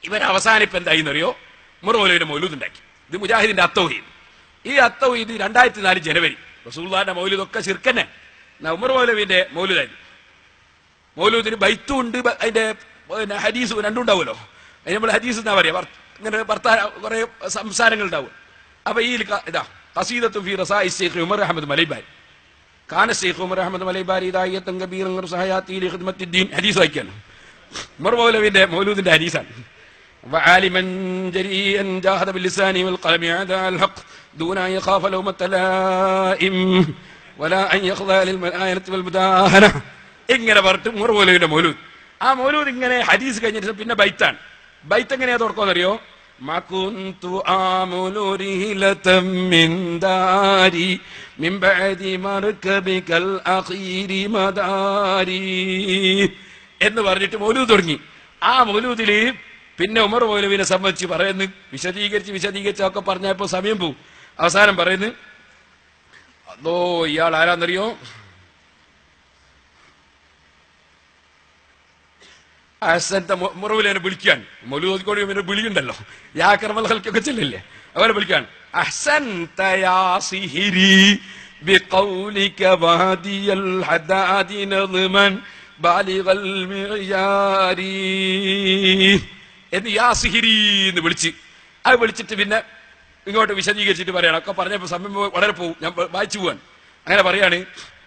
ഇവൻ അവസാനം ഇപ്പൊ എന്തായിന്നറിയോ, ഉമർ മൗലവിയുടെ മൗലൂദ് ഉണ്ടാക്കി. ഇത് മുജാഹിദിന്റെ അത്തൗഹീദ്. ഈ അത്തൗഹീദ് 2004 ജനുവരി റസൂലുള്ളാഹിന്റെ മൗലൂദ് ഒക്കെ ശിർക്കന്നെ. ഉമർ മൗലവിന്റെ മൗലൂദായിരുന്നു. മൗലൂദിന് ബൈത്തും ഉണ്ട്, അതിന്റെ ഹദീസ് രണ്ടും ഉണ്ടാവുമല്ലോ. അതിന് നമ്മൾ ഹദീസ് എന്നാ പറയാ, ഇങ്ങനെ കുറെ സംസാരങ്ങൾ ഉണ്ടാവും. അപ്പൊ ഈ ഇതാ ഖസീദത്തു ഫീ റസാഇ ശൈഖ് ഉമർ അഹ്മദ് മലൈബാരി കാന ശൈഖ് ഉമർ അഹ്മദ് മലൈബാരി ദാഇയത്തൻ കബീറൻ റസഹയാത്തി ലി ഖിദ്മത്തിദ്ദീൻ. ഹദീസ് വായിക്കാൻ ഉമർ മൗലവിന്റെ മൗലൂദിന്റെ ഹദീസാണ്. വആലിമൻ ജരീഅൻ ജാഹദ ബിൽലിസാനി വൽ ഖലമി അദാ അൽ ഹഖ് ദൂന അൻ യഖാഫ ലൗമത ലായിം വലാ അൻ യഖ്ദഅ ലിൽ മലായനത്തി വൽ മുദാഹന. ഇങ്ങനെ പറഞ്ഞിട്ട് ഉമർ മൗലവിന്റെ മൗലൂദ്. ആ മൗലൂദ് ഇങ്ങനെ ഹദീസ് കഴിഞ്ഞിട്ട് പിന്നെ ബൈത്താണ്. ബൈത്ത് എങ്ങനെയാ തുറക്കുമെന്നറിയോ? മകുന്തു ആമുലു റിഹലതം മിൻ ദാരി മിൻ ബഅദി മർകബികൽ അഖീരി മദാരി എന്ന് പറഞ്ഞിട്ട് മൗലൂദ് തുടങ്ങി. ആ മൗലൂദില് പിന്നെ ഉമർ മൗലവിനെ സംബന്ധിച്ച് പറയുന്നു, വിശദീകരിച്ചൊക്കെ പറഞ്ഞപ്പോ സമയം പോവും. അവസാനം പറയുന്നു, അതോ ഇയാൾ ആരാന്നറിയോ? അഹ്സൻത മുറവിലെ വിളിക്കാൻ മൗലൂദിക്കോട് പിന്നെ വിളിയുണ്ടല്ലോ, യാ കർമൽ ഖൽക്കൊക്കെ ചെല്ലില്ലേ, അവരെ വിളിക്കാൻ അഹ്സൻത യാ സിഹിരി ബിഖൗലിക വഹദിയൽ ഹദാദി നദ്മൻ ബാലിഗൽ മിയാരി എന്ന് യാ സിഹിരി എന്ന് വിളിച്ച്, അത് വിളിച്ചിട്ട് പിന്നെ ഇങ്ങോട്ട് വിശദീകരിച്ചിട്ട് പറയണം. ഒക്കെ പറഞ്ഞപ്പോ സമയം വളരെ പോവും, ഞാൻ വായിച്ചു പോവാൻ. അങ്ങനെ പറയാണ്,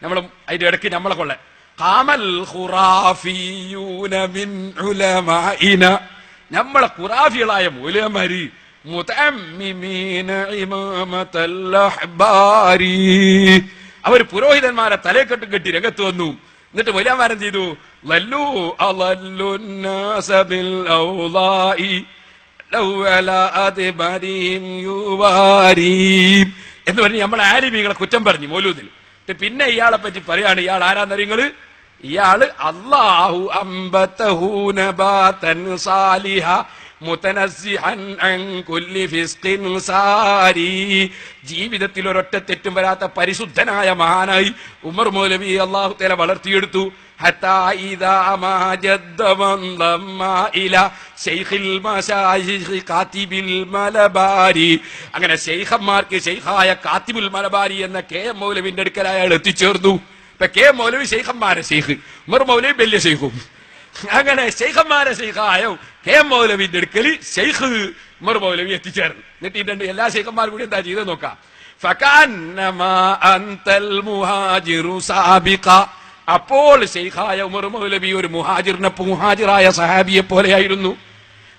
നമ്മളും അതിന്റെ ഇടയ്ക്ക് നമ്മളെ കൊള്ളെ ഖാമൽ ഖുറാഫിയൂന മിൻ ഉലമാഇന, നമ്മളെ ഖുറാഫികളായ ഉലമാരി മുതഅമ്മിമീന ഇമാമത്തൽ അഹ്ബാരി, അവർ പുരോഹിതന്മാരെ തലക്കെട്ടും കെട്ടി രംഗത്ത് വന്നു. എന്നിട്ട് വലിയമാരം ചെയ്തു, ലല്ലു അളല്ലുന്നാസ ബിൽ ഔളാഇ ലൗ അലാ അദ്ബരിഹിം യുവാരി എന്ന് പറഞ്ഞ് നമ്മളെ ആലിമീങ്ങളെ കുറ്റം പറഞ്ഞു മൗലൂദിൽ. പിന്നെ ഇയാളെ പറ്റി പറയാണ്, ഇയാൾ ആരാന്നറിയങ്ങള്? ഇയാള് അല്ലാഹു അംബതഹു നബാതൻ സാലിഹ മുതനസ്സിഹൻ അൻ കുല്ലി ഫിസ്ഖിൻ സാരി, ജീവിതത്തിൽ ഒരൊറ്റ തെറ്റും വരാത്ത പരിശുദ്ധനായ മഹാനായി ഉമർ മൗലവി അല്ലാഹു തആല വളർത്തിയെടുത്തു. ഹത്താ ഇദാ മാ ജദ്ദ വന്ദമ്മ ഇലാ ശൈഖിൽ മശായിഖ് കാതിബിൽ മലബാരി, അങ്ങനെ ശൈഖന്മാർക്ക് ശൈഖായ കാതിബുൽ മലബാരി എന്ന കെ എം മൗലവിന്റെ അടുക്കൽ അയാൾ എത്തിച്ചേർന്നു. ഇപ്പൊ കെ എം മൗലവി ശൈഖന്മാരെ ശൈഖ്, ഉമർ മൗലവി വലിയ ശൈഖും. അങ്ങനെ ശൈഖന്മാരെ ശൈഖായ കെ എം മൗലവിന്റെ അടുക്കൽ ശൈഖ് ഉമർ മൗലവി എത്തിച്ചേർന്നു. എന്നിട്ട് ഇതിന്റെ എല്ലാ ശൈഖന്മാരും കൂടി എന്താ ചെയ്ത് നോക്കാം. ഫകഅന്നമാ അൻതൽ മുഹാജിറു സാബിഖ, അപ്പോൾ ശൈഖായ ഉമർ മൗലവി ഒരു മുഹാജിറായ സഹാബിയെ പോലെയായിരുന്നു.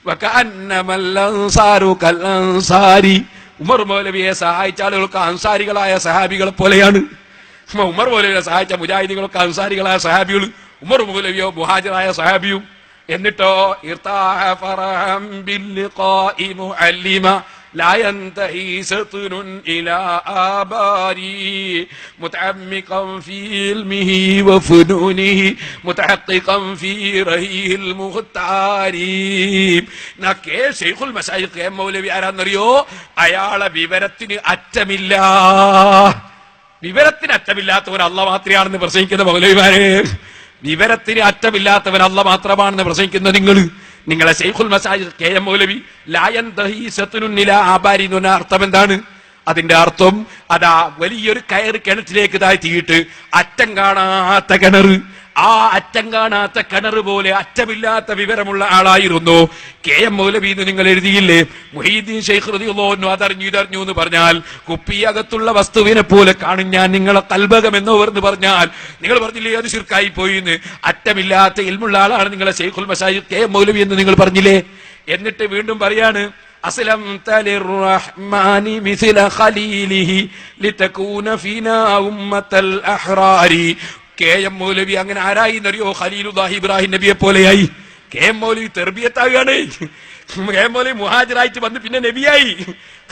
വകഅന്നമൽ അൻസാറു കൽ അൻസാരി, ഉമർ മൗലവിയെ സഹായിച്ച ആളുകൾക്ക് അൻസാരികളായ സഹാബികളെ പോലെയാണ്. ഉമർ മൗലവിയെ സഹായിച്ച മുജാഹിദുകളൊക്കെ അൻസാരികളായ സഹാബികൾ, ഉമർ മൗലവിയോ മുഹാജിറായ സഹാബിയും. എന്നിട്ടോ ഇർതാഹ ഫറഹം ബിൽലിഖാഇ മുഅല്ലിമ ലാ യൻതഹി സത്നുൻ ഇലാ ആബാരി മുതഅമ്മിഖൻ ഫീ ഇൽമിഹി വഫുനൂനിഹി മുതഹഖിഖൻ ഫീ റഹിൽ മുഖ്താരി. നകേ ശൈഖുൽ മശായിഖ് കെ മൗലവി ആരാന്നറിയോ? അയാളെ വിവരത്തിന് അറ്റമില്ല. വിവരത്തിന് അറ്റമില്ലാത്തവൻ അല്ലാഹ് മാത്രമാണെന്ന് പ്രസംഗിക്കുന്ന മൗലവിമാരെ, വിവരത്തിന് അറ്റമില്ലാത്തവൻ അല്ലാഹ് മാത്രമാണെന്ന് പ്രസംഗിക്കുന്ന നിങ്ങളെ ശൈഖുൽ മശായിഖ് കെ എം മൗലവി ലാ യൻതഹി സത്നുൻ ഇലാ ആബാരി എന്ന് പറഞ്ഞ അർത്ഥം എന്താണ്? അതിന്റെ അർത്ഥം അതാ വലിയൊരു കയറ് കിണറ്റിലേക്ക് താഴ്ത്തിയിട്ട് അറ്റം കാണാത്ത കിണർ, ആ അറ്റം കാണാത്ത കിണർ പോലെ അറ്റമില്ലാത്ത വിവരമുള്ള ആളായിരുന്നു കെ എം മൗലവി എന്ന് നിങ്ങൾ എഴുതിയില്ലേ? മുഹീദ്ദീൻ ശൈഖ് റളിയല്ലാഹു അൻഹു അതറിഞ്ഞു ഇതറിഞ്ഞു എന്ന് പറഞ്ഞാൽ കുപ്പിയകത്തുള്ള വസ്തുവിനെ പോലെ കാണും ഞാൻ നിങ്ങളെ കൽബകം എന്ന് പറഞ്ഞാൽ നിങ്ങൾ പറഞ്ഞില്ലേ അത് ശിർക്കായി പോയിന്ന്. അറ്റമില്ലാത്ത ഇൽമുള്ള ആളാണ് നിങ്ങളെ ശൈഖുൽ മശായിഖ് കെ എം മൗലവി എന്ന് നിങ്ങൾ പറഞ്ഞില്ലേ? എന്നിട്ട് വീണ്ടും പറയാണ്, അസ്ലം തലിർറഹ്മാനി മിസ്ല ഖലീലിഹി ലിതകൂന ഫീനാ ഉമ്മത്തൽ അഹ്റാരി. കെ എം മൗലവി അങ്ങനെ ആരായി എന്നറിയോ? ഖലീലുല്ലാഹി ഇബ്രാഹിം നബിയെ പോലെയായി. കെ എം മൗലവി തെർബിയത്താവുകയാണ്. കെ എം മൗലവി മുഹാജിറായിട്ട് വന്ന് പിന്നെ നബിയായി.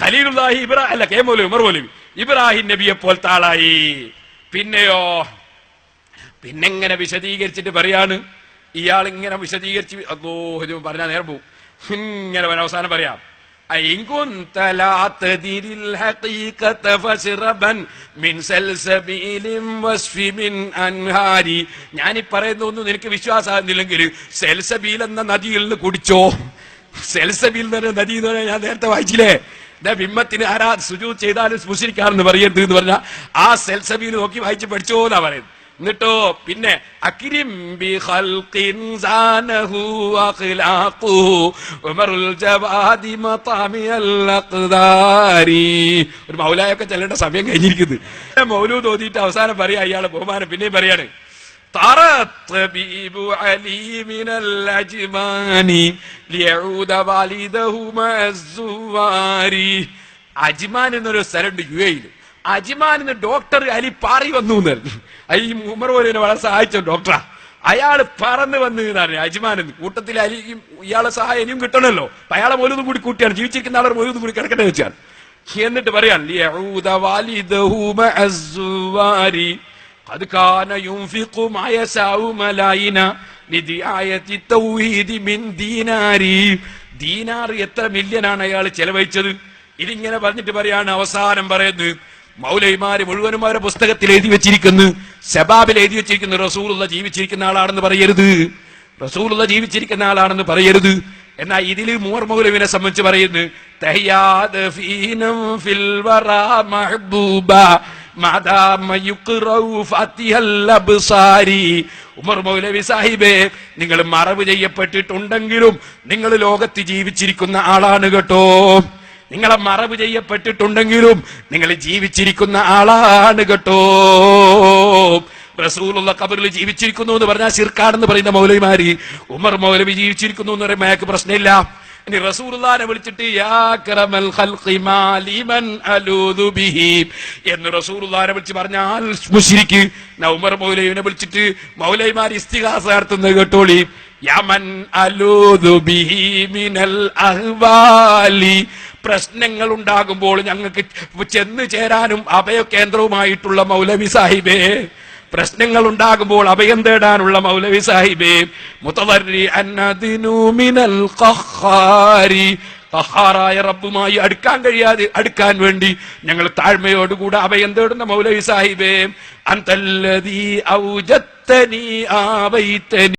ഖലീലുല്ലാഹി ഇബ്രാഹിം അല്ല, കെ എം മൗലവി ഉമർ മൗലവി ഇബ്രാഹിം നബിയെ പോലത്തെ ആളായി. പിന്നെയോ പിന്നെങ്ങനെ വിശദീകരിച്ചിട്ട് പറയാണ്, ഇയാൾ ഇങ്ങനെ വിശദീകരിച്ച് അല്ലാഹു പറഞ്ഞാൽ നേരം പോവും. ഇങ്ങനെ അവസാനം പറയാം, ഞാനീ പറയുന്ന ഒന്നും നിനക്ക് വിശ്വാസമാകുന്നില്ലെങ്കിൽ സെൽസബീൽ എന്ന നദിയിൽ നിന്ന് കുടിച്ചോ. സെൽസബീൽ എന്ന് പറഞ്ഞ നദി എന്ന് പറഞ്ഞാൽ ഞാൻ നേരത്തെ വായിച്ചില്ലേ, ബിംബത്തിന് ആരാ സുജൂദ് ചെയ്താലും സ്പുശിക്കാറെന്ന് പറയരുത് എന്ന് പറഞ്ഞാൽ ആ സെൽസബീൽ നോക്കി വായിച്ച് പഠിച്ചോന്നാ പറയുന്നത്. എന്നിട്ടോ പിന്നെ അക്രിം ബി ഖൽഖിൻ സാനഹു അഖ്ലാഖു ഉമറുൽ ജവാദി മതാമിയൽ അഖ്ദാരി. ഒരു മൗലായൊക്കെ ചെല്ലേണ്ട സമയം കഴിഞ്ഞിരിക്കുന്നു. മൗലൂദ് ഓതിയിട്ട് അവസാനം പറയാ അയാളെ ബഹുമാനം പിന്നെയും പറയാണ്, طبيب علي من الأجمان ليعود والده مع الزوار. അജ്മാൻ എന്നൊരു സ്ഥലമുണ്ട് UAE-യിൽ. അജ്മാൻ എന്ന് ഡോക്ടർ അലി പാറി വന്നു എന്നായിരുന്നു. ഈ ഉമർ പോലും വളരെ സഹായിച്ച ഡോക്ടറാ. അയാള് പറന്ന് വന്നു എന്നാണ് അജ്മാൻ എന്ന്. കൂട്ടത്തിൽ അലി ഇയാളെ സഹായം ഇനിയും കിട്ടണമല്ലോ, അയാളെ മോലൊന്നും കൂടി കൂട്ടിയാണ്, ജീവിച്ചിരിക്കുന്ന ആളെ മോലൊന്നും കൂടി കിടക്കട്ടെ വെച്ചാൽ. എന്നിട്ട് പറയാൻ ലിയഊദ വാലിദഹു മഅ الزوار قد كان ينفق ما يشاء ملايين لدعاية التوحيد من ديناري. ദീനാർ എത്ര മില്യനാണ് അയാൾ ചെലവഴിച്ചത്. ഇതിങ്ങനെ പറഞ്ഞിട്ട് പറയാണ്, അവസാനം പറയുന്നത് മൗലൈമാര് മുഴുവനും അവരുടെ പുസ്തകത്തിൽ എഴുതി വെച്ചിരിക്കുന്നു, ശബാബിൽ എഴുതി വെച്ചിരിക്കുന്നു, റസൂലുള്ള ജീവിച്ചിരിക്കുന്ന ആളാണെന്ന് പറയരുത്, റസൂലുള്ള ജീവിച്ചിരിക്കുന്ന ആളാണെന്ന് പറയരുത്. എന്നാൽ ഇതിൽ മൂർ മൗലവിനെ സംബന്ധിച്ച് പറയുന്നു, തഹ്യാദ് ഫീനം ഫിൽ വറാ മഹ്ബൂബ ഉമർ മൗലവി സാഹിബേ, നിങ്ങൾ മറവ് ചെയ്യപ്പെട്ടിട്ടുണ്ടെങ്കിലും നിങ്ങൾ ലോകത്ത് ജീവിച്ചിരിക്കുന്ന ആളാണ് കേട്ടോ. നിങ്ങളെ മറവ് ചെയ്യപ്പെട്ടിട്ടുണ്ടെങ്കിലും നിങ്ങൾ ജീവിച്ചിരിക്കുന്ന ആളാണ് കേട്ടോ. റസൂലുള്ള ഖബറിൽ ജീവിച്ചിരിക്കുന്നു എന്ന് പറഞ്ഞാൽ ശിർക്കാണെന്ന് പറയുന്ന മൗലവിമാര്, ഉമർ മൗലവി ജീവിച്ചിരിക്കുന്നു എന്ന് പറയുമ്പോൾ അയാൾക്ക് പ്രശ്നമില്ല. ഇനി റസൂലുള്ളാഹിനെ വിളിച്ചിട്ട് യാ അക്രമൽ ഖൽഖി മാലിമൻ അലൂദു ബിഹി എന്ന് റസൂലുള്ളാഹിനെ വിളിച്ച് പറഞ്ഞാൽ മുശ്രിക്ക്. ഉമർ മൗലവിനെ വിളിച്ചിട്ട് മൗലവിമാർ ഇസ്തിഗാസ നടത്തുന്നത് കേട്ടോളി. യമൻ അലൂദു ബിഹി മിനൽ അഹ്വാലി, പ്രശ്നങ്ങൾ ഉണ്ടാകുമ്പോൾ ഞങ്ങൾക്ക് ചെന്ന് ചേരാനും അഭയകേന്ദ്രവുമായിട്ടുള്ള മൗലവി സാഹിബേ, പ്രശ്നങ്ങൾ ഉണ്ടാകുമ്പോൾ അഭയം തേടാനുള്ള മൗലവി സാഹിബേ, മുതദർരിഅൻ അദ്നു മിനൽ ഖഖാരി, ഖഹാറായ റബ്ബുമായി അടുക്കാൻ കഴിയാതെ അടുക്കാൻ വേണ്ടി ഞങ്ങൾ താഴ്മയോടുകൂടെ അഭയം തേടുന്ന മൗലവി സാഹിബേ, അൻതല്ലദീ ഔജത്തനി ആവൈതനി